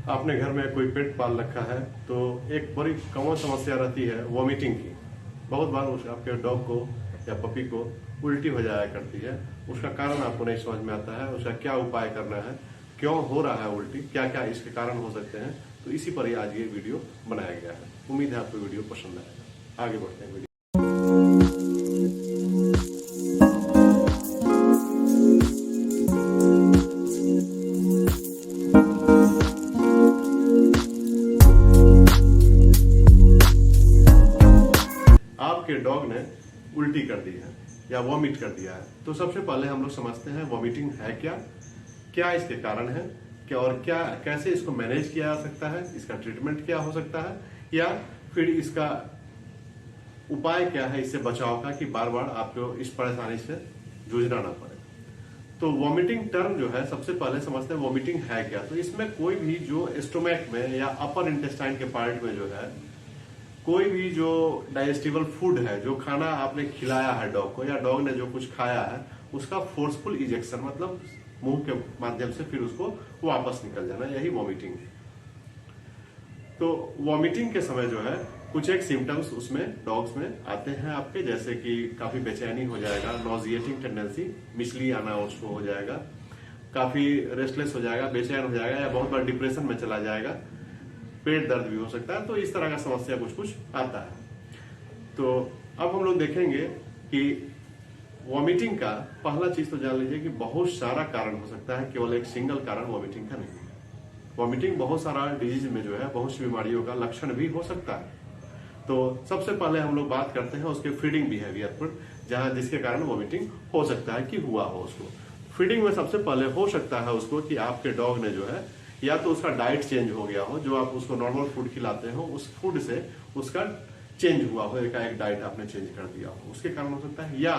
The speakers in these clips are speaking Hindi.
आपने घर में कोई पेट पाल रखा है तो एक बड़ी कॉमन समस्या रहती है वॉमिटिंग की। बहुत बार उस आपके डॉग को या पपी को उल्टी हो जाया करती है। उसका कारण आपको नहीं समझ में आता है, उसका क्या उपाय करना है, क्यों हो रहा है उल्टी, क्या क्या इसके कारण हो सकते हैं। तो इसी पर ही आज ये वीडियो बनाया गया है। उम्मीद है आपको वीडियो पसंद आएगा। आगे बढ़ते हैं वीडियो। आपके डॉग ने उल्टी कर दी है या वॉमिट कर दिया है, तो सबसे पहले हम लोग समझते हैं वॉमिटिंग है क्या, क्या इसके कारण है, क्या और क्या कैसे इसको मैनेज किया जा सकता है, इसका ट्रीटमेंट क्या हो सकता है, या फिर इसका उपाय क्या है इससे बचाव का कि बार बार आपको इस परेशानी से जूझना ना पड़े। तो वॉमिटिंग टर्म जो है सबसे पहले समझते हैं वॉमिटिंग है क्या। तो इसमें कोई भी जो स्टोमैक में या अपर इंटेस्टाइन के पार्ट में जो है कोई भी जो डाइजेस्टिबल फूड है, जो खाना आपने खिलाया है डॉग को या डॉग ने जो कुछ खाया है, उसका फोर्सफुल इजेक्शन मतलब मुंह के माध्यम से फिर उसको वापस निकल जाना, यही वॉमिटिंग है। तो वॉमिटिंग के समय जो है कुछ एक सिम्टम्स उसमें डॉग्स में आते हैं आपके, जैसे कि काफी बेचैनी हो जाएगा, नॉजिएटिंग टेंडेंसी, मिचली आना उसको हो जाएगा, काफी रेस्टलेस हो जाएगा, बेचैन हो जाएगा या बहुत बार डिप्रेशन में चला जाएगा, पेट दर्द भी हो सकता है। तो इस तरह का समस्या कुछ कुछ आता है। तो अब हम लोग देखेंगे कि वॉमिटिंग का पहला चीज तो जान लीजिए कि बहुत सारा कारण हो सकता है, केवल एक सिंगल कारण वॉमिटिंग का नहीं। वॉमिटिंग बहुत सारा डिजीज में जो है बहुत सी बीमारियों का लक्षण भी हो सकता है। तो सबसे पहले हम लोग बात करते हैं उसके फीडिंग बिहेवियर पर, जहां जिसके कारण वॉमिटिंग हो सकता है कि हुआ हो उसको। फीडिंग में सबसे पहले हो सकता है उसको कि आपके डॉग ने जो है या तो उसका डाइट चेंज हो गया हो, जो आप उसको नॉर्मल फूड खिलाते हो उस फूड से उसका चेंज हुआ हो, एक डाइट आपने चेंज कर दिया हो, उसके कारण हो सकता है। या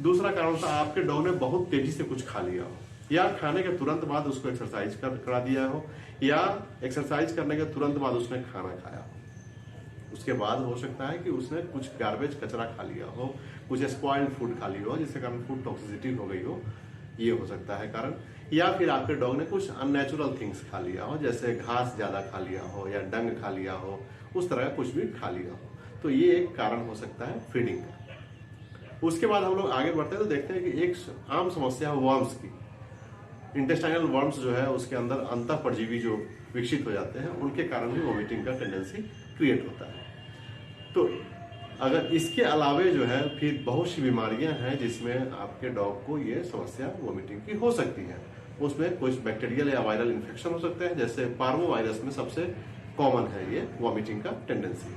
दूसरा कारण होता है आपके डॉग ने बहुत तेजी से कुछ खा लिया हो, या खाने के तुरंत बाद उसको एक्सरसाइज करा दिया हो, या एक्सरसाइज करने के तुरंत बाद उसने खाना खाया हो। उसके बाद हो सकता है कि उसने कुछ गार्बेज कचरा खा लिया हो, कुछ स्पॉइल्ड फूड खा लिया हो, जिसके कारण फूड टॉक्सिसिटी हो गई हो, ये हो सकता है कारण। या फिर आपके डॉग ने कुछ अननेचुरल थिंग्स खा लिया हो, जैसे घास ज्यादा खा लिया हो या डंग खा लिया हो, उस तरह का कुछ भी खा लिया हो। तो ये एक कारण हो सकता है फीडिंग का। उसके बाद हम लोग आगे बढ़ते हैं तो देखते हैं कि एक आम समस्या है वर्म्स की। इंटेस्टाइनल वर्म्स जो है उसके अंदर अंतः परजीवी जो विकसित हो जाते हैं, उनके कारण भी वॉमिटिंग का टेंडेंसी क्रिएट होता है। तो अगर इसके अलावे जो है फिर बहुत सी बीमारियां हैं जिसमें आपके डॉग को ये समस्या वॉमिटिंग की हो सकती है। उसमें कुछ बैक्टीरियल या वायरल इन्फेक्शन हो सकते हैं, जैसे पार्वो वायरस में सबसे कॉमन है ये वॉमिटिंग का टेंडेंसी।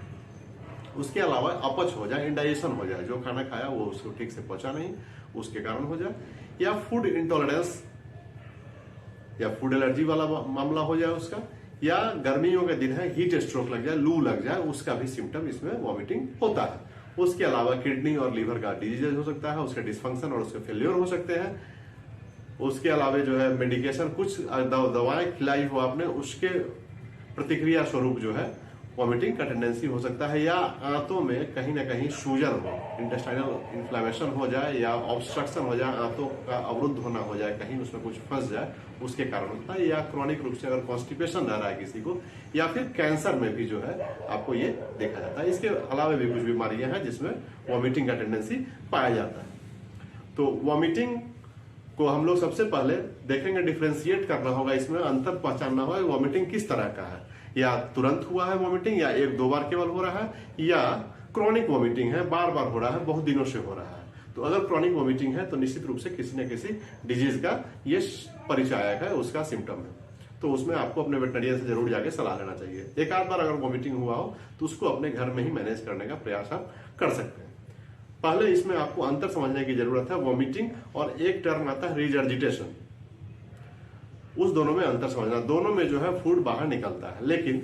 उसके अलावा अपच हो जाए, इंडाइजेशन हो जाए, जो खाना खाया वो उसको ठीक से पचा नहीं, उसके कारण हो जाए, या फूड इंटॉलरेंस या फूड एलर्जी वाला मामला हो जाए उसका, या गर्मियों के दिन है हीट स्ट्रोक लग जाए, लू लग जाए, उसका भी सिम्टम इसमें वॉमिटिंग होता है। उसके अलावा किडनी और लीवर का डिजीज हो सकता है, उसके डिस्फंक्शन और उसके फेल्योर हो सकते हैं। उसके अलावा जो है मेडिकेशन कुछ दवाएं खिलाई हो आपने, उसके प्रतिक्रिया स्वरूप जो है वॉमिटिंग का टेंडेंसी हो सकता है। या आंतों में कहीं ना कहीं सूजन हो, इंटेस्टाइनल इन्फ्लेमेशन हो जाए या ऑब्स्ट्रक्शन हो जाए, आंतों का अवरुद्ध होना हो जाए, कहीं उसमें कुछ फंस जाए, उसके कारण होता है। या क्रॉनिक रूप से अगर कॉन्स्टिपेशन रह रहा है किसी को, या फिर कैंसर में भी जो है आपको ये देखा जाता है। इसके अलावा भी कुछ बीमारियां हैं जिसमें वॉमिटिंग का टेंडेंसी पाया जाता है। तो वॉमिटिंग को हम लोग सबसे पहले देखेंगे, डिफ्रेंशिएट करना होगा, इसमें अंतर पहचानना होगा वॉमिटिंग किस तरह का है। या तुरंत हुआ है वॉमिटिंग, या एक दो बार केवल हो रहा है, या क्रॉनिक वॉमिटिंग है, बार बार हो रहा है, बहुत दिनों से हो रहा है। तो अगर क्रॉनिक वॉमिटिंग है तो निश्चित रूप से किसी न किसी डिजीज का ये परिचायक है, उसका सिम्टम है। तो उसमें आपको अपने वेटनरियन से जरूर जाके सलाह लेना चाहिए। एक आध बार अगर वॉमिटिंग हुआ हो तो उसको अपने घर में ही मैनेज करने का प्रयास आप कर सकते हैं। पहले इसमें आपको अंतर समझने की जरूरत है, वॉमिटिंग और एक टर्म आता है रिजर्जिटेशन। उस दोनों में अंतर समझना। दोनों में जो है फूड बाहर निकलता है, लेकिन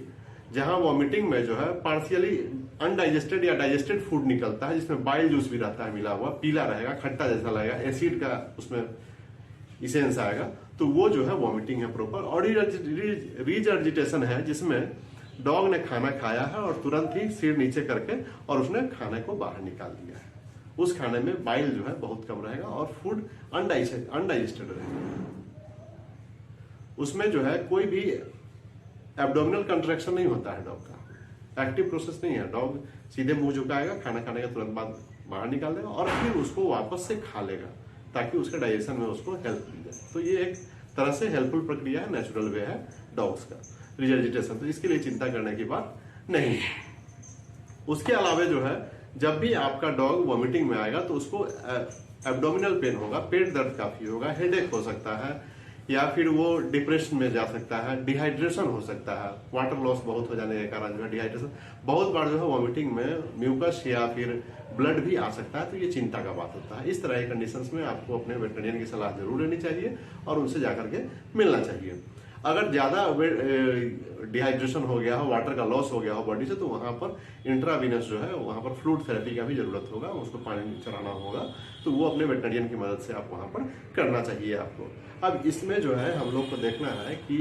जहां वॉमिटिंग में जो है पार्शियली अनडाइजेस्टेड या डाइजेस्टेड फूड निकलता है, जिसमें बाइल जूस भी रहता है मिला हुआ, पीला रहेगा, खट्टा जैसा लगेगा, एसिड का उसमें इसेंस आएगा, तो वो जो है वॉमिटिंग है प्रॉपर। और रिजर्जिटेशन है जिसमें डॉग ने खाना खाया है और तुरंत ही सिर नीचे करके और उसने खाने को बाहर निकाल दिया है। उस खाने में बाइल जो है बहुत कम रहेगा और फूड अनडाइजेस्टेड रहेगा। उसमें जो है कोई भी एब्डोमिनल कंट्रैक्शन नहीं होता है डॉग का, एक्टिव प्रोसेस नहीं है। डॉग सीधे मुंह झुकाएगा, खाना खाने के तुरंत बाद बाहर निकाल देगा और फिर उसको वापस से खा लेगा ताकि उसके डाइजेशन में उसको हेल्प मिल जाए। तो ये एक तरह से हेल्पफुल प्रक्रिया है, नेचुरल वे है डॉग्स का रिजर्जिटेशन। तो इसके लिए चिंता करने की बात नहीं है। उसके अलावा जो है, जब भी आपका डॉग वॉमिटिंग में आएगा तो उसको एब्डोमिनल पेन होगा, पेट दर्द काफी होगा, हेडेक हो सकता है, या फिर वो डिप्रेशन में जा सकता है, डिहाइड्रेशन हो सकता है, वाटर लॉस बहुत हो जाने के कारण जो है डिहाइड्रेशन, बहुत बार जो है वॉमिटिंग में म्यूकस या फिर ब्लड भी आ सकता है। तो ये चिंता का बात होता है। इस तरह के कंडीशंस में आपको अपने वेटरनियन की सलाह जरूर लेनी चाहिए और उनसे जाकर के मिलना चाहिए। अगर ज्यादा डिहाइड्रेशन हो गया हो, वाटर का लॉस हो गया हो बॉडी से, तो वहां पर इंट्रावीनस जो है वहां पर फ्लूइड थेरेपी का भी जरूरत होगा, उसको पानी चढ़ाना होगा। तो वो अपने वेटरनियन की मदद से आप वहां पर करना चाहिए आपको। अब इसमें जो है हम लोग को देखना है कि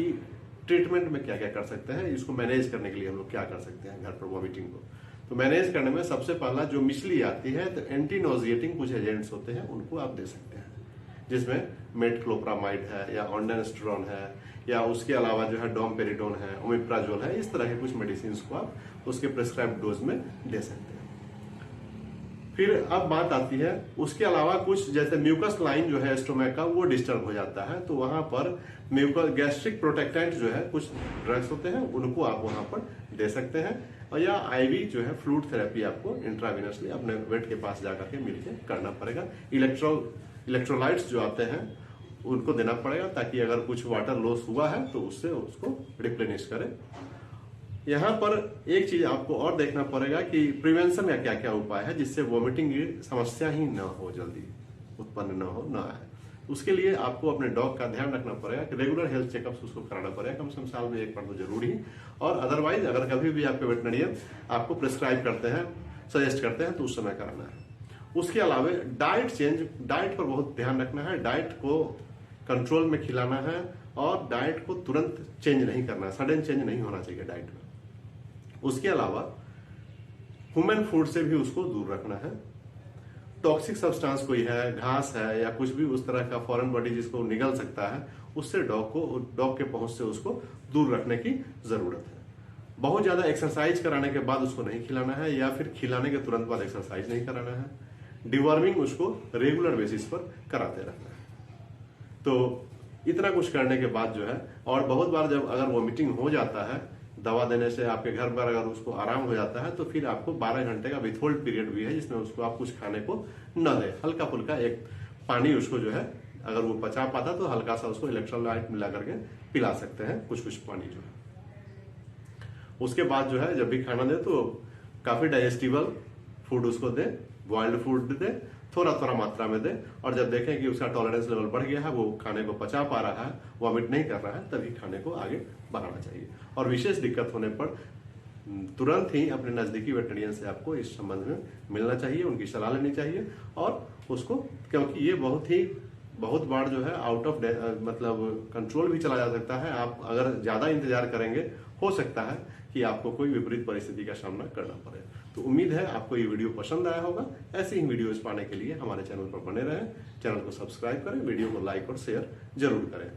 ट्रीटमेंट में क्या क्या कर सकते हैं, इसको मैनेज करने के लिए हम लोग क्या कर सकते हैं घर पर वॉमिटिंग को। तो मैनेज करने में सबसे पहला जो मिसली आती है, तो एंटी नोजिएटिंग कुछ एजेंट्स होते हैं, उनको आप दे सकते हैं, जिसमें मेटक्लोप्रामाइड है या ऑन्डेनस्टेरॉन है, या उसके अलावा जो है डोमपेरिडोन है, ओमेप्राजोल है। इस तरह के कुछ मेडिसिन को आप उसके प्रेस्क्राइब डोज में दे सकते हैं। फिर अब बात आती है उसके अलावा कुछ, जैसे म्यूकस लाइन जो है स्टोमक का वो डिस्टर्ब हो जाता है, तो वहां पर म्यूकस गैस्ट्रिक प्रोटेक्टेंट जो है कुछ ड्रग्स होते हैं, उनको आप वहां पर दे सकते हैं। और या आईवी जो है फ्लूइड थेरेपी आपको इंट्रावेनसली अपने वेट के पास जाकर के मिलकर करना पड़ेगा। इलेक्ट्रोलाइट्स जो आते हैं उनको देना पड़ेगा, ताकि अगर कुछ वाटर लॉस हुआ है तो उससे उसको रिप्लेनिश करें। यहाँ पर एक चीज आपको और देखना पड़ेगा कि प्रिवेंशन का क्या क्या उपाय है, जिससे वॉमिटिंग की समस्या ही न हो, जल्दी उत्पन्न न आए। उसके लिए आपको अपने डॉग का ध्यान रखना पड़ेगा कि रेगुलर हेल्थ चेकअप्स उसको कराना पड़ेगा, कम से कम साल में एक बार तो जरूरी। और अदरवाइज अगर कभी भी आपके वेटरनियन आपको प्रिस्क्राइब करते हैं, सजेस्ट करते हैं, तो उस समय कराना है। उसके अलावा डाइट पर बहुत ध्यान रखना है। डाइट को कंट्रोल में खिलाना है और डाइट को तुरंत चेंज नहीं करना, सडन चेंज नहीं होना चाहिए डाइट में। उसके अलावा ह्यूमन फूड से भी उसको दूर रखना है। टॉक्सिक सब्सटेंस कोई है, घास है या कुछ भी उस तरह का फॉरेन बॉडी जिसको निगल सकता है, उससे डॉग के पहुंच से उसको दूर रखने की जरूरत है। बहुत ज्यादा एक्सरसाइज कराने के बाद उसको नहीं खिलाना है, या फिर खिलाने के तुरंत बाद एक्सरसाइज नहीं कराना है। डिवॉर्मिंग उसको रेगुलर बेसिस पर कराते रहना है। तो इतना कुछ करने के बाद जो है, और बहुत बार जब अगर वॉमिटिंग हो जाता है, दवा देने से आपके घर पर अगर उसको आराम हो जाता है, तो फिर आपको 12 घंटे का विथहोल्ड पीरियड भी है, जिसमें उसको आप कुछ खाने को न दे। हल्का फुल्का एक पानी उसको जो है, अगर वो पचा पाता तो हल्का सा उसको इलेक्ट्रोलाइट मिला करके पिला सकते हैं, कुछ पानी जो है। उसके बाद जो है जब भी खाना दे तो काफी डाइजेस्टिबल फूड उसको दे, बॉइल्ड फूड दे, थोड़ा मात्रा में दे। और जब देखें कि उसका टॉलरेंस लेवल बढ़ गया है, वो खाने को पचा पा रहा है, वॉमिट नहीं कर रहा है, तभी खाने को आगे बढ़ाना चाहिए। और विशेष दिक्कत होने पर तुरंत ही अपने नजदीकी वेटरनियन से आपको इस संबंध में मिलना चाहिए, उनकी सलाह लेनी चाहिए। और उसको, क्योंकि ये बहुत बार जो है आउट ऑफ मतलब कंट्रोल भी चला जा सकता है। आप अगर ज्यादा इंतजार करेंगे, हो सकता है कि आपको कोई विपरीत परिस्थिति का सामना करना पड़े। तो उम्मीद है आपको ये वीडियो पसंद आया होगा। ऐसे ही वीडियोस पाने के लिए हमारे चैनल पर बने रहें, चैनल को सब्सक्राइब करें, वीडियो को लाइक और शेयर जरूर करें।